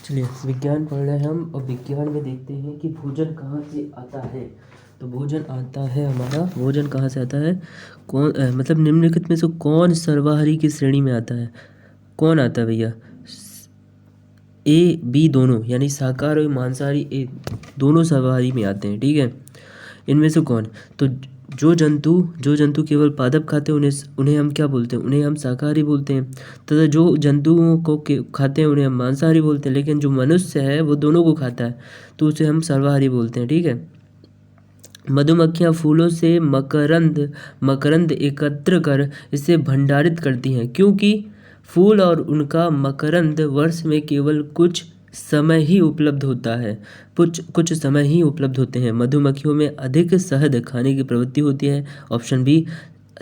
चलिए विज्ञान पढ़ रहे हैं हम, और विज्ञान में देखते हैं कि भोजन कहाँ से आता है। तो भोजन आता है हमारा, भोजन कहाँ से आता है, मतलब निम्नलिखित में से कौन सर्वाहारी की श्रेणी में आता है। कौन आता है भैया, ए बी दोनों, यानी शाकाहारी और मांसाहारी ए दोनों सर्वाहारी में आते हैं, ठीक है। इनमें से कौन, तो जो जंतु केवल पादप खाते हैं उन्हें हम क्या बोलते हैं, उन्हें हम शाकाहारी बोलते हैं, तथा जो जंतुओं को खाते हैं उन्हें हम मांसाहारी बोलते हैं। लेकिन जो मनुष्य है वो दोनों को खाता है, तो उसे हम सर्वाहारी बोलते हैं, ठीक है। मधुमक्खियाँ फूलों से मकरंद एकत्र कर इसे भंडारित करती हैं, क्योंकि फूल और उनका मकरंद वर्ष में केवल कुछ समय ही उपलब्ध होता है, कुछ समय ही उपलब्ध होते हैं। मधुमक्खियों में अधिक शहद खाने की प्रवृत्ति होती है। ऑप्शन बी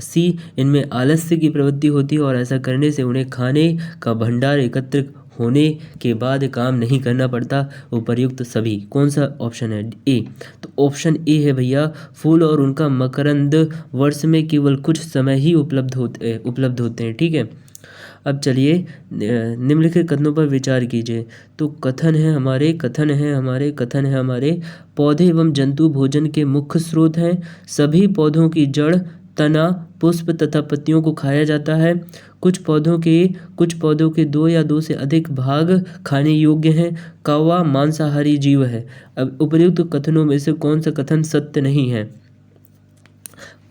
सी, इनमें आलस्य की प्रवृत्ति होती है, और ऐसा करने से उन्हें खाने का भंडार एकत्र होने के बाद काम नहीं करना पड़ता। उपर्युक्त सभी, कौन सा ऑप्शन है, ए। तो ऑप्शन ए है भैया, फूल और उनका मकरंद वर्ष में केवल कुछ समय ही उपलब्ध होते हैं, ठीक है। अब चलिए निम्नलिखित कथनों पर विचार कीजिए। तो कथन है हमारे, पौधे एवं जंतु भोजन के मुख्य स्रोत हैं। सभी पौधों की जड़, तना, पुष्प तथा पत्तियों को खाया जाता है। कुछ पौधों के दो या दो से अधिक भाग खाने योग्य हैं। कौवा मांसाहारी जीव है। अब उपर्युक्त कथनों में से कौन सा कथन सत्य नहीं है,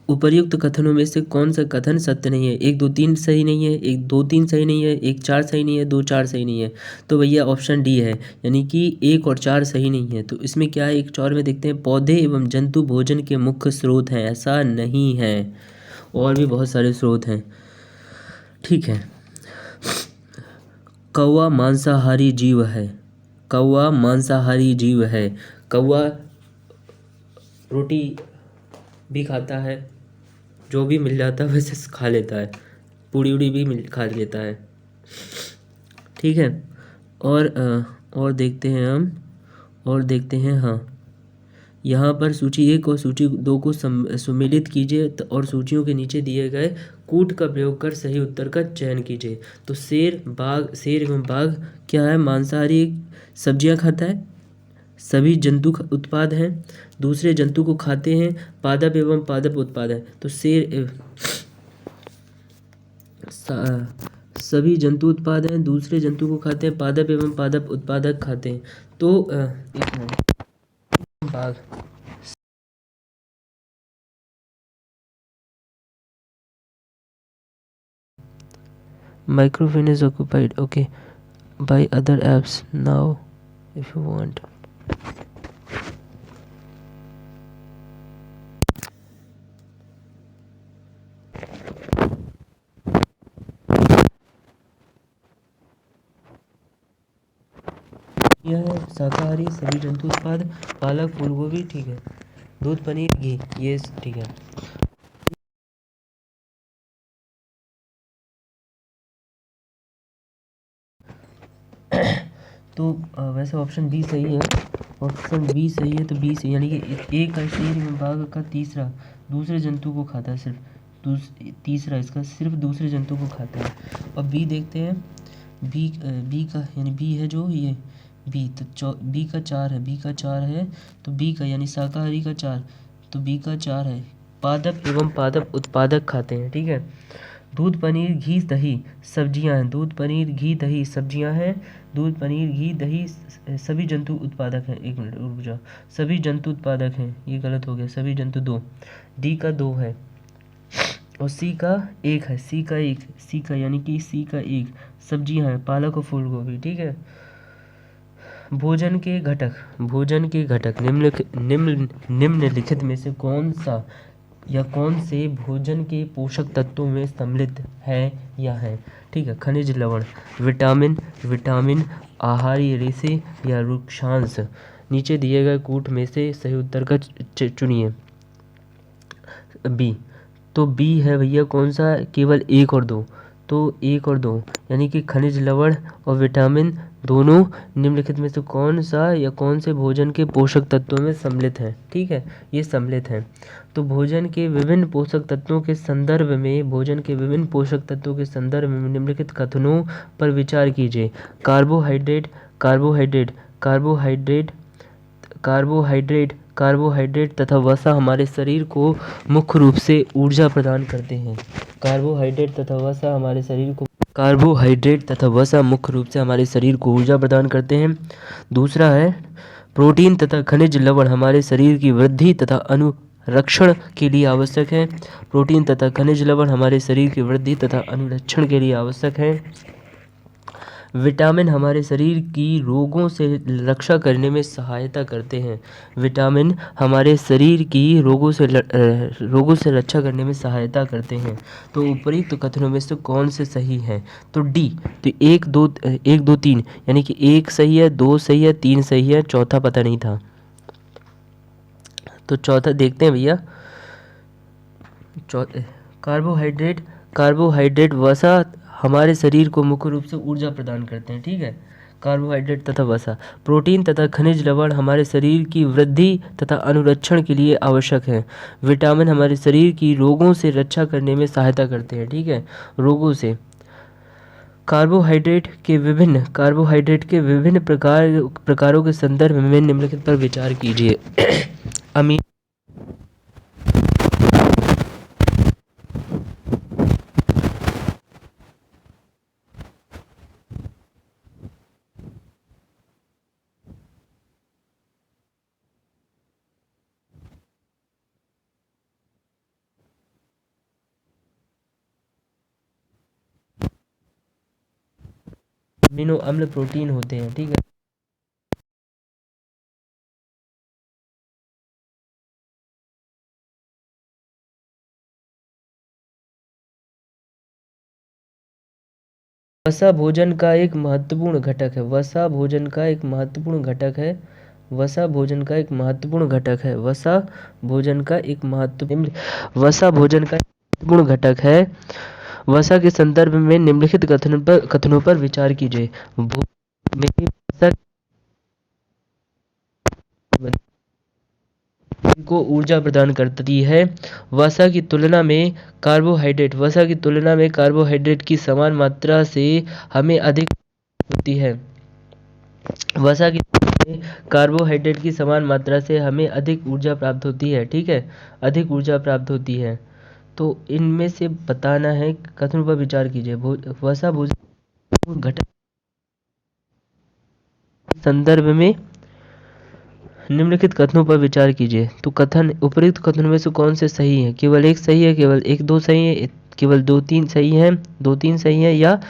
उपर्युक्त कथनों में से कौन सा कथन सत्य नहीं है। 1 2 3 सही नहीं है, 1 2 3 सही नहीं है, 1 4 सही नहीं है, 2 4 सही नहीं है। तो भैया ऑप्शन डी है, यानी कि 1 और 4 सही नहीं है। तो इसमें क्या है, 1 4 में देखते हैं, पौधे एवं जंतु भोजन के मुख्य स्रोत हैं, ऐसा नहीं है, और भी बहुत सारे स्रोत हैं, ठीक है। कौवा मांसाहारी जीव है, कौवा मांसाहारी जीव है। कौवा रोटी भी खाता है, जो भी मिल जाता है वैसे खा लेता है, पूड़ी उड़ी भी खा लेता है, ठीक है। और देखते हैं हम, और देखते हैं, हाँ, यहाँ पर सूची 1 और सूची 2 को सम्मिलित कीजिए, और सूचियों के नीचे दिए गए कूट का प्रयोग कर सही उत्तर का चयन कीजिए। तो शेर एवं बाघ क्या है, मांसाहारी सब्जियां खाता है, सभी जंतु उत्पाद हैं, दूसरे जंतु को खाते हैं, पादप एवं पादप उत्पाद है। तो सभी जंतु उत्पाद हैं, दूसरे जंतु को खाते हैं, पादप एवं पादप उत्पादक खाते हैं। तो एक मिनट, बाघ, microphone is occupied, okay, by other apps now if you want. यह है शाकाहारी सभी जंतु उत्पाद, पालक, फूलगोभी, ठीक है, दूध, पनीर, घी, ये ठीक है। तो वैसे ऑप्शन बी सही है, ऑप्शन बी सही है। तो बी सही, यानी कि एक का शेर एवं बाघ का तीसरा दूसरे जंतु को खाता है, सिर्फ तीसरा इसका सिर्फ दूसरे जंतु को खाता है। और बी देखते हैं, बी का, यानी बी है जो ये बी, तो बी का 4 है, बी का 4 है, तो बी का यानी शाकाहारी का 4, तो बी का 4 है, पादप एवं पादप उत्पादक खाते हैं, ठीक है। दूध, पनीर, घी, दही, सब्जियां हैं, दूध, पनीर, घी, दही, सब्जियां हैं, दूध, पनीर, घी, दही सभी जंतु उत्पादक हैं। एक मिनट रुक जाओ, सभी जंतु उत्पादक हैं, ये गलत हो गया, सभी जंतु 2, डी का 2 है, और सी का 1 है, सी का यानी कि सी का 1, सब्जियां हैं, पालक और फूलगोभी, ठीक है। भोजन के घटक निम्नलिखित में से कौन सा या कौन से भोजन के पोषक तत्वों में सम्मिलित है या है, ठीक है। खनिज लवण, विटामिन, आहारी रेशे या वृक्षांश। नीचे दिए गए कूट में से सही उत्तर का चुनिए। बी, तो बी है भैया कौन सा, केवल 1 और 2, तो 1 और 2 यानी कि खनिज लवण और विटामिन दोनों निम्नलिखित में से कौन सा या कौन से भोजन के पोषक तत्वों में सम्मिलित है। ठीक है, ये सम्मिलित है। तो भोजन के विभिन्न पोषक तत्वों के संदर्भ में निम्नलिखित कथनों पर विचार कीजिए। Carbohydrate carbohydrate carbohydrate carbohydrate carbohydrate तथा वसा हमारे शरीर को मुख्य रूप से ऊर्जा प्रदान करते हैं। कार्बोहाइड्रेट तथा वसा मुख्य रूप से हमारे शरीर को ऊर्जा प्रदान करते हैं। दूसरा है प्रोटीन तथा खनिज लवण हमारे शरीर की वृद्धि तथा अनुरक्षण के लिए आवश्यक है। प्रोटीन तथा खनिज लवण हमारे शरीर की वृद्धि तथा अनुरक्षण के लिए आवश्यक है। विटामिन हमारे शरीर की रोगों से रक्षा करने में सहायता करते हैं। विटामिन हमारे शरीर की रोगों से रक्षा करने में सहायता करते हैं। तो उपयुक्त कथनों में से कौन से सही हैं? तो डी। तो 1 2 3 यानी कि 1 सही है, 2 सही है, 3 सही है, चौथा पता नहीं था। तो चौथा देखते हैं भैया। कार्बोहाइड्रेट वसा हमारे शरीर को मुख्य रूप से ऊर्जा प्रदान करते हैं। ठीक है, कार्बोहाइड्रेट तथा वसा। प्रोटीन तथा खनिज लवण हमारे शरीर की वृद्धि तथा अनुरक्षण के लिए आवश्यक है। विटामिन हमारे शरीर की रोगों से रक्षा करने में सहायता करते हैं। ठीक है, रोगों से। कार्बोहाइड्रेट के विभिन्न प्रकारों के संदर्भ में निम्नलिखित पर विचार कीजिए। अमीनो अम्ल प्रोटीन होते हैं। ठीक है, वसा भोजन का एक महत्वपूर्ण घटक है। वसा भोजन का एक महत्वपूर्ण घटक है। वसा भोजन का एक महत्वपूर्ण घटक है। वसा के संदर्भ में निम्नलिखित कथनों पर विचार कीजिए। भोजन में वसा को ऊर्जा प्रदान करती है। वसा की तुलना में कार्बोहाइड्रेट की समान मात्रा से हमें अधिक होती है। वसा की तुलना में कार्बोहाइड्रेट की समान मात्रा से हमें अधिक ऊर्जा प्राप्त होती है। ठीक है, अधिक ऊर्जा प्राप्त होती है। तो इनमें से बताना है, कथनों पर विचार कीजिए। वसा भोजन घटक संदर्भ में निम्नलिखित कथनों पर विचार कीजिए। तो उपयुक्त कथनों में से कौन से सही है? केवल 1 सही है, केवल 1 2 सही है, केवल 2 3 सही है, 2 3 सही है, या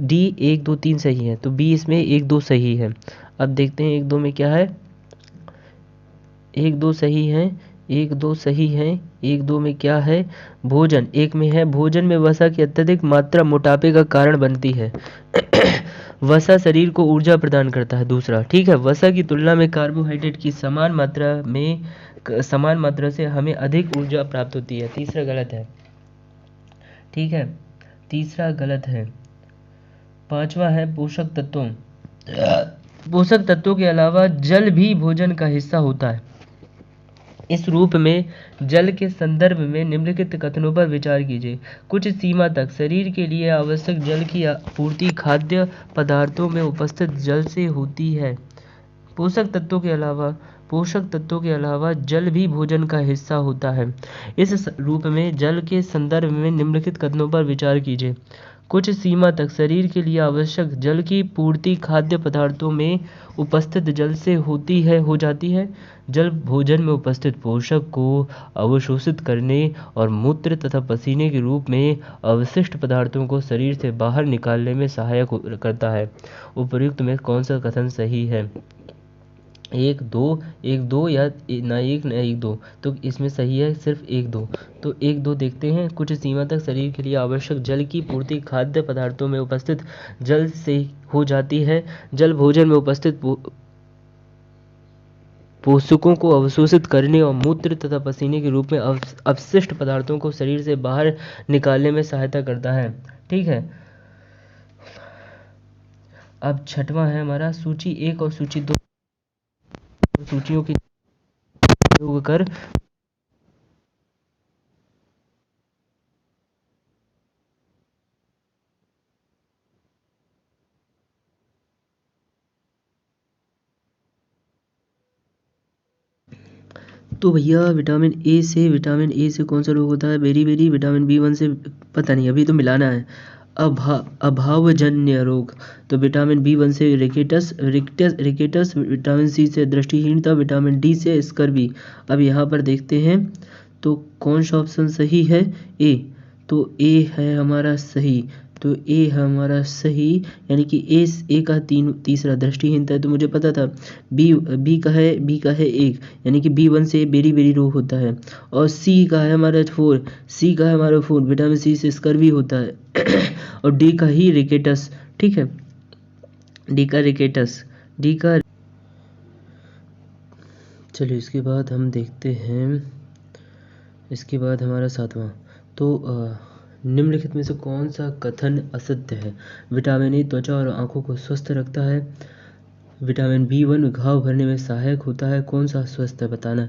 डी 1 2 3 सही है। तो बी इसमें 1 2 सही है। अब देखते हैं 1 2 में क्या है। 1 2 सही है, 1 2 सही है। 1 2 में क्या है? भोजन। 1 में है भोजन में वसा की अत्यधिक मात्रा मोटापे का कारण बनती है। वसा शरीर को ऊर्जा प्रदान करता है। दूसरा, ठीक है, वसा की तुलना में कार्बोहाइड्रेट की समान मात्रा से हमें अधिक ऊर्जा प्राप्त होती है। तीसरा गलत है। ठीक है, तीसरा गलत है। पांचवा है पोषक तत्वों। पोषक तत्वों के अलावा जल भी भोजन का हिस्सा होता है। इस रूप में जल के संदर्भ में निम्नलिखित कथनों पर विचार कीजिए। कुछ सीमा तक शरीर के लिए आवश्यक जल की आपूर्ति खाद्य पदार्थों में उपस्थित जल से होती है। पोषक तत्वों के अलावा जल भी भोजन का हिस्सा होता है। इस रूप में जल के संदर्भ में निम्नलिखित कथनों पर विचार कीजिए। कुछ सीमा तक शरीर के लिए आवश्यक जल की पूर्ति खाद्य पदार्थों में उपस्थित जल से हो जाती है। जल भोजन में उपस्थित पोषक को अवशोषित करने और मूत्र तथा पसीने के रूप में अवशिष्ट पदार्थों को शरीर से बाहर निकालने में सहायक करता है। उपर्युक्त में कौन सा कथन सही है? 1 2 या ना 1 ना 1 2। तो इसमें सही है सिर्फ 1 2। तो 1 2 देखते हैं। कुछ सीमा तक शरीर के लिए आवश्यक जल की पूर्ति खाद्य पदार्थों में उपस्थित जल से हो जाती है। जल भोजन में उपस्थित पोषकों को अवशोषित करने और मूत्र तथा पसीने के रूप में अपशिष्ट पदार्थों को शरीर से बाहर निकालने में सहायता करता है। ठीक है, अब छठवां है हमारा सूची 1 और सूची 2 सूचियों के उपयोग कर तो भैया विटामिन ए से कौन सा रोग होता है? बेरी विटामिन B1 से पता नहीं, अभी तो मिलाना है। अभावजन्य रोग, तो विटामिन B1 से रिकेटस, विटामिन C से दृष्टिहीनता, विटामिन D से स्कर्वी। अब यहाँ पर देखते हैं तो कौन सा ऑप्शन सही है? ए, तो ए है हमारा सही। तो ए है हमारा सही, यानी कि ए का तीसरा दृष्टिहीनता है, तो मुझे पता था। बी का है 1, यानी कि B1 से बेरी रोग होता है। और सी का है हमारा 4, विटामिन C से स्कर्वी होता है। और डी का ही रिकेटस, ठीक है, डी का रिकेटस, डी का। चलिए इसके बाद हम देखते हैं, इसके बाद हमारा 7वां। तो निम्नलिखित में से कौन सा कथन असत्य है? विटामिन ए त्वचा और आंखों को स्वस्थ रखता है। विटामिन B1 घाव भरने में सहायक होता है। कौन सा स्वस्थ है बताना।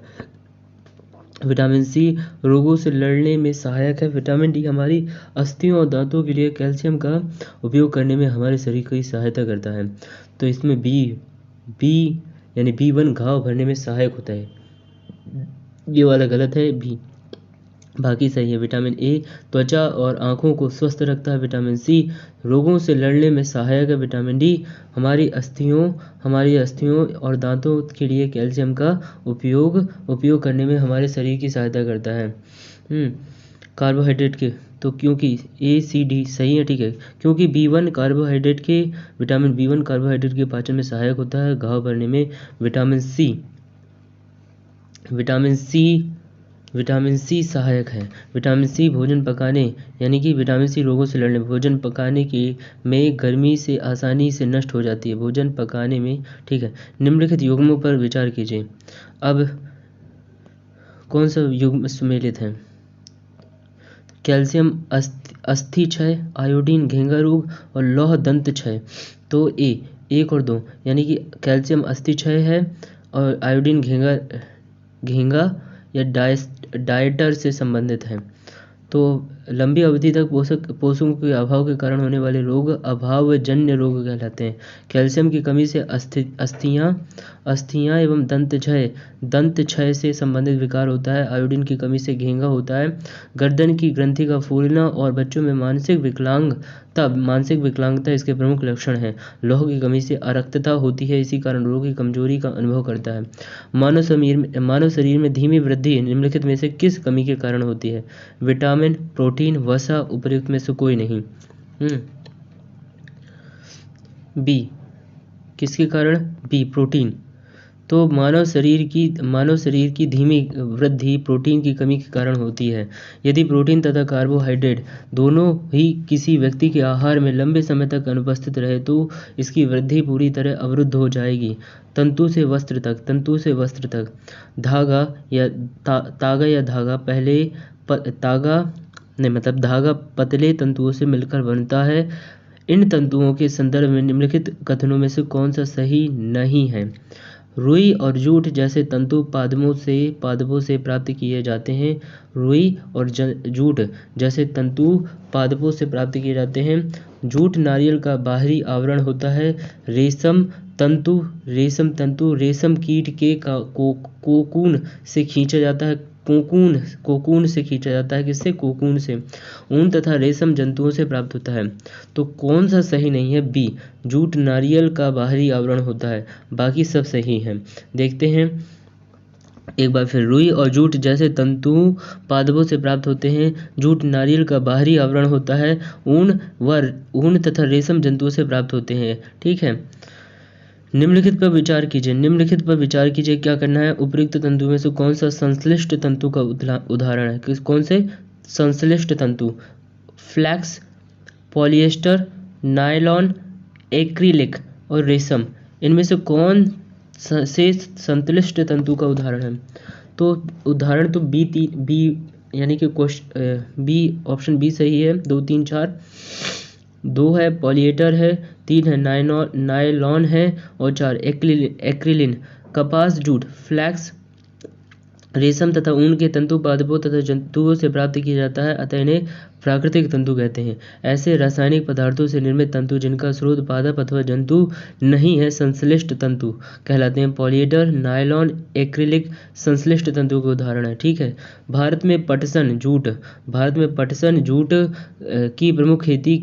विटामिन C रोगों से लड़ने में सहायक है। विटामिन D हमारी अस्थियों और दांतों के लिए कैल्शियम का उपयोग करने में हमारे शरीर की सहायता करता है। तो इसमें बी यानी B1 घाव भरने में सहायक होता है, ये वाला गलत है बी, बाकी सही है। विटामिन ए त्वचा और आंखों को स्वस्थ रखता है। विटामिन सी रोगों से लड़ने में सहायक है। विटामिन डी हमारी अस्थियों और दांतों के लिए कैल्शियम का उपयोग करने में हमारे शरीर की सहायता करता है। कार्बोहाइड्रेट के, तो क्योंकि ए सी डी सही है, ठीक है, क्योंकि विटामिन B1 कार्बोहाइड्रेट के पाचन में सहायक होता है। घाव भरने में विटामिन सी सहायक है। विटामिन सी भोजन पकाने, यानी कि विटामिन सी रोगों से लड़ने, भोजन पकाने में गर्मी से आसानी से नष्ट हो जाती है, भोजन पकाने में, ठीक है। निम्नलिखित युग्मों पर विचार कीजिए। अब कौन सा युग्म सुमेलित है? कैल्शियम अस्थि क्षय, आयोडीन घेंगा रोग और लौह दंत क्षय। तो ए 1 और 2, यानी कि कैल्शियम अस्थि क्षय है और आयोडीन घेंगा या डायटर से संबंधित है। तो लंबी अवधि तक पोषकों के अभाव के कारण होने वाले रोग अभावजन्य रोग कहलाते हैं। कैल्शियम की कमी से अस्थियां एवं दंत क्षय से संबंधित विकार होता है। आयोडीन की कमी से घेंगा होता है, गर्दन की ग्रंथि का फूलना और बच्चों में मानसिक विकलांगता इसके प्रमुख लक्षण हैं। लौह की कमी से अरक्तता होती है, इसी कारण रोगी कमजोरी का अनुभव करता है। मानव शरीर में धीमी वृद्धि निम्नलिखित में से किस कमी के कारण होती है? विटामिन, प्रोटीन, वसा, उपर्युक्त में से कोई नहीं। बी, किसके कारण? B, protein. तो मानव शरीर की धीमी वृद्धि प्रोटीन की कमी के कारण होती है। यदि प्रोटीन तथा कार्बोहाइड्रेट दोनों ही किसी व्यक्ति के आहार में लंबे समय तक अनुपस्थित रहे तो इसकी वृद्धि पूरी तरह अवरुद्ध हो जाएगी। तंतु से वस्त्र तक, धागा पतले तंतुओं से मिलकर बनता है। इन तंतुओं के संदर्भ में निम्नलिखित कथनों में से कौन सा सही नहीं है? रुई और जूट जैसे तंतु पादपों से प्राप्त किए जाते हैं। रुई और जूट जैसे तंतु पादपों से प्राप्त किए जाते हैं। जूट नारियल का बाहरी आवरण होता है। रेशम तंतु रेशम कीट के कोकून से खींचा जाता है। कोकून से खींचा जाता है। किससे? कोकून से। ऊन तथा रेशम जंतुओं से प्राप्त होता है। तो कौन सा सही नहीं है? बी, जूट नारियल का बाहरी आवरण होता है, बाकी सब सही है। देखते हैं एक बार फिर। रुई और जूट जैसे तंतु पादपों से प्राप्त होते हैं। जूट नारियल का बाहरी आवरण होता है। ऊन तथा रेशम जंतुओं से प्राप्त होते हैं, ठीक है। निम्नलिखित पर विचार कीजिए। क्या करना है? उपयुक्त तंतु में से कौन सा संश्लिष्ट तंतु का उदाहरण है? कौन से संश्लिष्ट तंतु? फ्लैक्स, पॉलिएस्टर, नायलॉन, एक्रिलिक और रेशम। इनमें से कौन से संश्लिष्ट तंतु का उदाहरण है? तो उदाहरण तो बी, यानी कि बी, ऑप्शन बी सही है। 2, 3, 4 2 है पॉलिएटर है, 3 है नायलॉन है, और 4 एक्रिलिन। कपास, जूट, फ्लैक्स रेशम तथा ऊन के तंतु पादपों तथा जंतुओं से प्राप्त किया जाता है, अतः इन्हें प्राकृतिक तंतु कहते हैं। ऐसे रासायनिक पदार्थों से निर्मित तंतु जिनका स्रोत पादप अथवा जंतु नहीं है संश्लिष्ट तंतु कहलाते हैं। पॉलिएटर, नायलॉन, एक्रिलिक संश्लिष्ट तंतु के उदाहरण है। ठीक है। भारत में पटसन जूट की प्रमुख खेती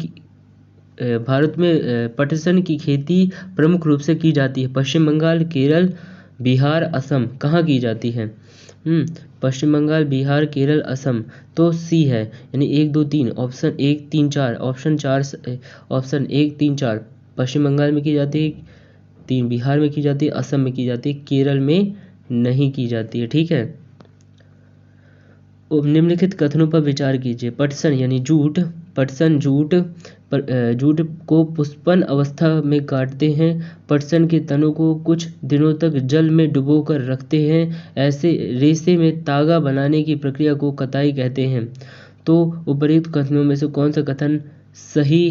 भारत में पटसन की खेती प्रमुख रूप से की जाती है। पश्चिम बंगाल, केरल, बिहार, असम। कहाँ की जाती है? पश्चिम बंगाल, बिहार, केरल, असम। तो सी है, यानी 1 2 3 ऑप्शन 1 3 4 ऑप्शन 1 3 4 पश्चिम बंगाल में की जाती है, 3 बिहार में की जाती है, असम में की जाती है, केरल में नहीं की जाती है। ठीक है। निम्नलिखित कथनों पर विचार कीजिए। पटसन यानी जूट को पुष्पन अवस्था में काटते हैं। पटसन के तनों को कुछ दिनों तक जल में डुबोकर रखते हैं। ऐसे रेशे में तागा बनाने की प्रक्रिया को कताई कहते हैं। तो उपर्युक्त कथनों में से कौन सा कथन सही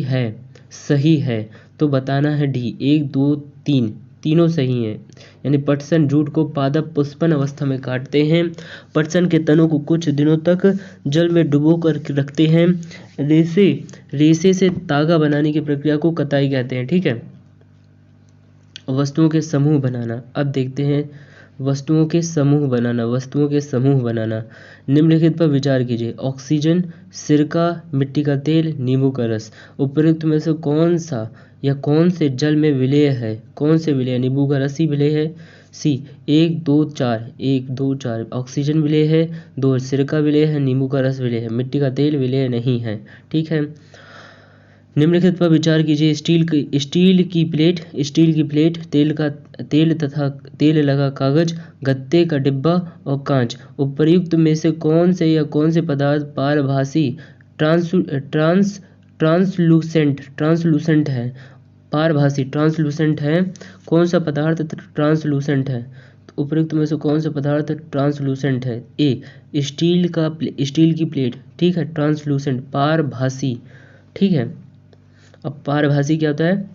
है? तो बताना है डी, 1 2 3 तीनों सही हैं। यानी पटसन जूट को पादप पुष्पन अवस्था में काटते हैं। पटसन के तनों को कुछ दिनों तक जल में डुबो कर रखते हैं। रेशे से तागा बनाने की प्रक्रिया को कताई कहते हैं। ठीक है। वस्तुओं के समूह बनाना। अब देखते हैं वस्तुओं के समूह बनाना। निम्नलिखित पर विचार कीजिए। ऑक्सीजन, सिरका, मिट्टी का तेल, नींबू का रस। उपर्युक्त में से कौन सा या कौन से जल में विलेय है? नींबू का रस ही विलेय है। सी, 1 2 4 ऑक्सीजन विलेय है, 2 सिरका विलेय है, नींबू का रस विलेय है, मिट्टी का तेल विलेय नहीं है। ठीक है। निम्नलिखित पर विचार कीजिए। स्टील की प्लेट, तेल तथा तेल लगा कागज, गत्ते का डिब्बा और कांच। उपर्युक्त में से कौन से पदार्थ पारभासी ट्रांसलूसेंट है? पारभासी ट्रांसलूसेंट है। कौन सा पदार्थ ट्रांसलूसेंट है? तो उपर्युक्त में से कौन सा पदार्थ ट्रांसलूसेंट है? ए, स्टील की प्लेट। ठीक है, ट्रांसलूसेंट, पारभासी। ठीक है। अब पारभासी क्या होता है?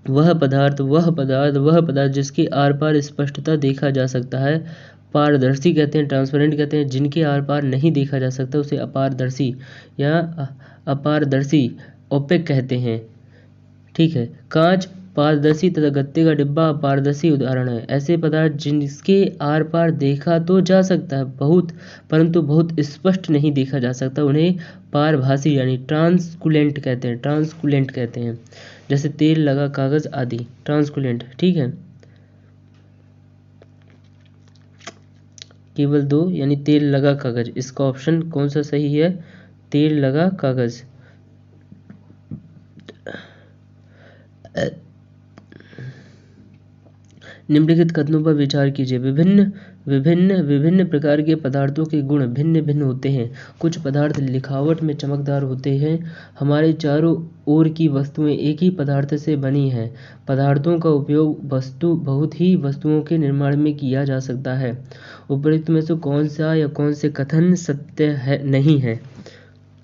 वह पदार्थ जिसके आर पार स्पष्टता देखा जा सकता है। पारदर्शी कहते हैं, ट्रांसपेरेंट कहते हैं। जिनके आर पार नहीं देखा जा सकता उसे अपारदर्शी या अपारदर्शी ओपेक कहते हैं। ठीक है। कांच पारदर्शी तथा गत्ते का डिब्बा अपारदर्शी उदाहरण है। ऐसे पदार्थ जिसके आर पार देखा तो जा सकता है परंतु बहुत स्पष्ट नहीं देखा जा सकता, उन्हें पारभासी यानी ट्रांसकुलेंट कहते हैं। जैसे तेल लगा कागज आदि, ट्रांसकुलेंट। ठीक है। केवल 2 यानी तेल लगा कागज। इसका ऑप्शन कौन सा सही है? तेल लगा कागज। निम्नलिखित कथनों पर विचार कीजिए। विभिन्न प्रकार के पदार्थों के गुण भिन्न भिन्न होते हैं। कुछ पदार्थ लिखावट में चमकदार होते हैं। हमारे चारों ओर की वस्तुएं एक ही पदार्थ से बनी हैं। पदार्थों का उपयोग बहुत ही वस्तुओं के निर्माण में किया जा सकता है। उपर्युक्त में से कौन से कथन सत्य नहीं है?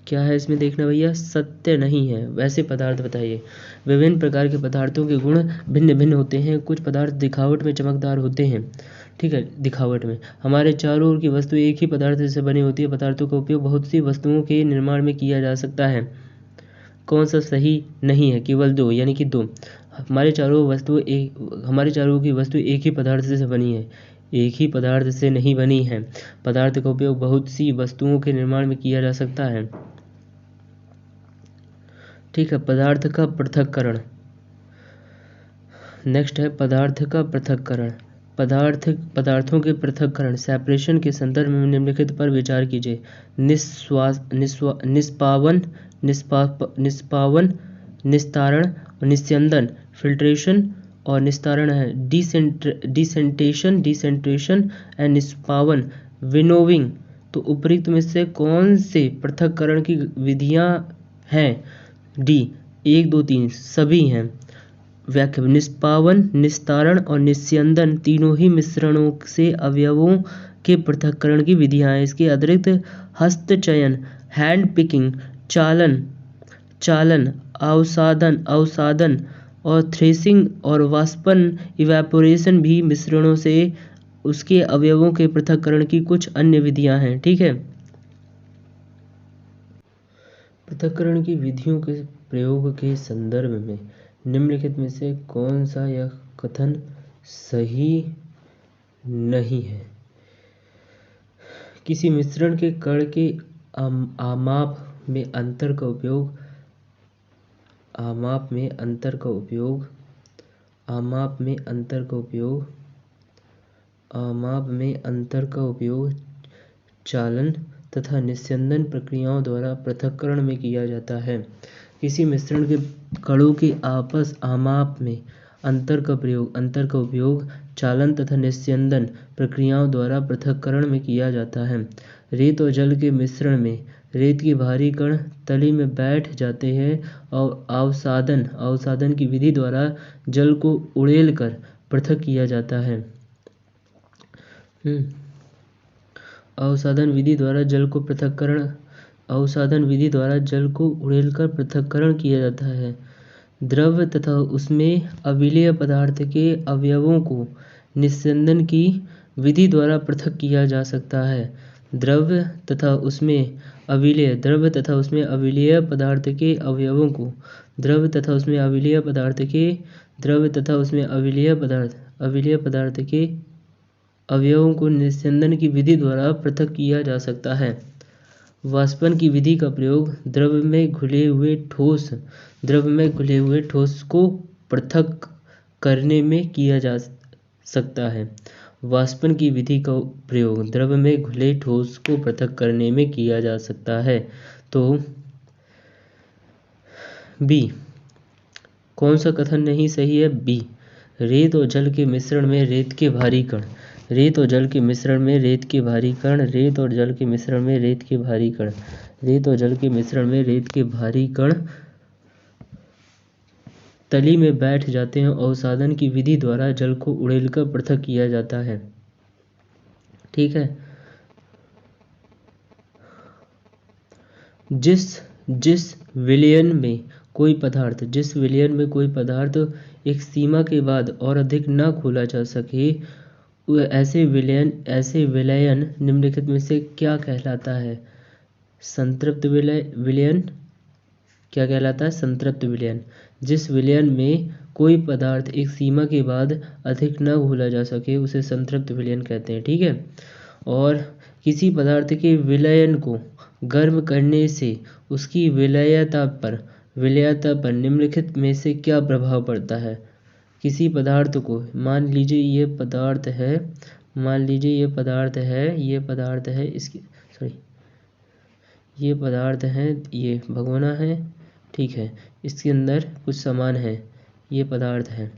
क्या है इसमें देखना भैया? सत्य नहीं है। वैसे पदार्थ बताइए। विभिन्न प्रकार के पदार्थों के गुण भिन्न भिन्न होते हैं। कुछ पदार्थ दिखावट में चमकदार होते हैं। ठीक है, दिखावट में। हमारे चारों ओर की वस्तु एक ही पदार्थ से बनी होती है। पदार्थों का उपयोग बहुत सी वस्तुओं के निर्माण में किया जा सकता है। कौन सा सही नहीं है? केवल 2 यानी कि 2। हमारे चारों की वस्तु एक ही पदार्थ से बनी है। एक ही पदार्थ से नहीं बनी है। पदार्थ का उपयोग बहुत सी वस्तुओं के निर्माण में किया जा सकता है। ठीक है। पदार्थ का पृथक्करण। नेक्स्ट है पदार्थ का पृथक्करण। पदार्थों के पृथक्करण सेपरेशन के संदर्भ में निम्नलिखित पर विचार कीजिए। निष्पावन, निस्तारण और निस्यंदन। फिल्ट्रेशन और निस्तारण है। डिसेंट्रेशन एंड निष्पावन, विनोविंग। तो उपयुक्त में से कौन से पृथक्करण की विधियां हैं? डी, 1 2 3 सभी हैं। व्याख्या। निष्पावन, निस्तारण और निस्यंदन तीनों ही मिश्रणों से अवयवों के पृथक्करण की विधियां हैं। इसके अतिरिक्त हस्तचयन, हैंड पिकिंग, चालन, अवसादन और थ्रेसिंग और वाष्पन इवेपोरेशन भी मिश्रणों से उसके अवयवों के पृथक्करण की कुछ अन्य विधियां हैं। ठीक है, पृथक्करण की विधियों के प्रयोग के संदर्भ में निम्नलिखित में से कौन सा यह कथन सही नहीं है? किसी मिश्रण के कण के आमाप में अंतर का उपयोग चालन तथा निस्यंदन प्रक्रियाओं द्वारा पृथक्करण में किया जाता है। किसी मिश्रण के कणों के आमाप में अंतर का उपयोग चालन तथा निस्यंदन प्रक्रियाओं द्वारा पृथक्करण में किया जाता है। रेत और जल के मिश्रण में रेत के भारी कण तली में बैठ जाते हैं और अवसादन की विधि द्वारा जल को उड़ेलकर पृथक किया जाता है। अवसादन विधि द्वारा जल को उड़ेलकर पृथक्करण किया जाता है। द्रव तथा उसमें अविलेय पदार्थ के अवयवों को निस्यंदन की विधि द्वारा पृथक किया जा सकता है। द्रव तथा उसमें अविलेय पदार्थ के अवयवों को निस्यंदन की विधि द्वारा पृथक किया जा सकता है। वाष्पन की विधि का प्रयोग द्रव में घुले हुए ठोस को पृथक करने में किया जा सकता है। वाष्पन की विधि का प्रयोग द्रव में घुले ठोस को पृथक करने में किया जा सकता है। तो बी, कौन सा कथन नहीं सही है? बी, रेत और जल के मिश्रण में रेत के भारी कण तली में बैठ जाते हैं और अवसादन की विधि द्वारा जल को उड़ेलकर पृथक किया जाता है। ठीक है, जिस विलयन में कोई पदार्थ एक सीमा के बाद और अधिक न खोला जा सके, ऐसे विलयन निम्नलिखित में से क्या कहलाता है? संतृप्त विलयन। क्या कहलाता है? संतृप्त विलयन। जिस विलयन में कोई पदार्थ एक सीमा के बाद अधिक न घोला जा सके उसे संतृप्त विलयन कहते हैं। ठीक है, और किसी पदार्थ के विलयन को गर्म करने से उसकी विलेयता पर निम्नलिखित में से क्या प्रभाव पड़ता है? किसी पदार्थ को मान लीजिए ये पदार्थ है, ये भगोना है। ठीक है, इसके अंदर कुछ सामान है, ये पदार्थ है।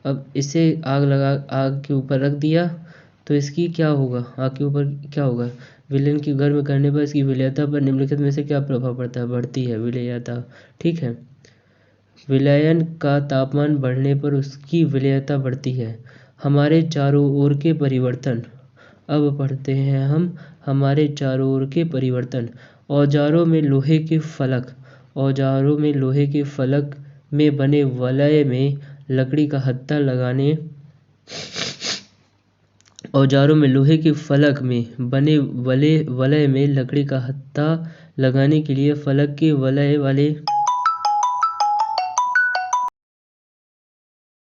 अब इसे आग के ऊपर रख दिया तो इसकी क्या होगा? आग के ऊपर क्या होगा? विलयन की गर्म करने पर इसकी विलेयता पर निम्नलिखित में से क्या प्रभाव पड़ता है? बढ़ती है विलेयता। ठीक है, विलयन का तापमान बढ़ने पर उसकी विलेयता बढ़ती है। हमारे चारों ओर के परिवर्तन। अब पढ़ते हैं हम हमारे चारों ओर के परिवर्तन। औजारों में लोहे के फलक में बने वलय में लकड़ी का हत्था लगाने के लिए फलक के वलय वाले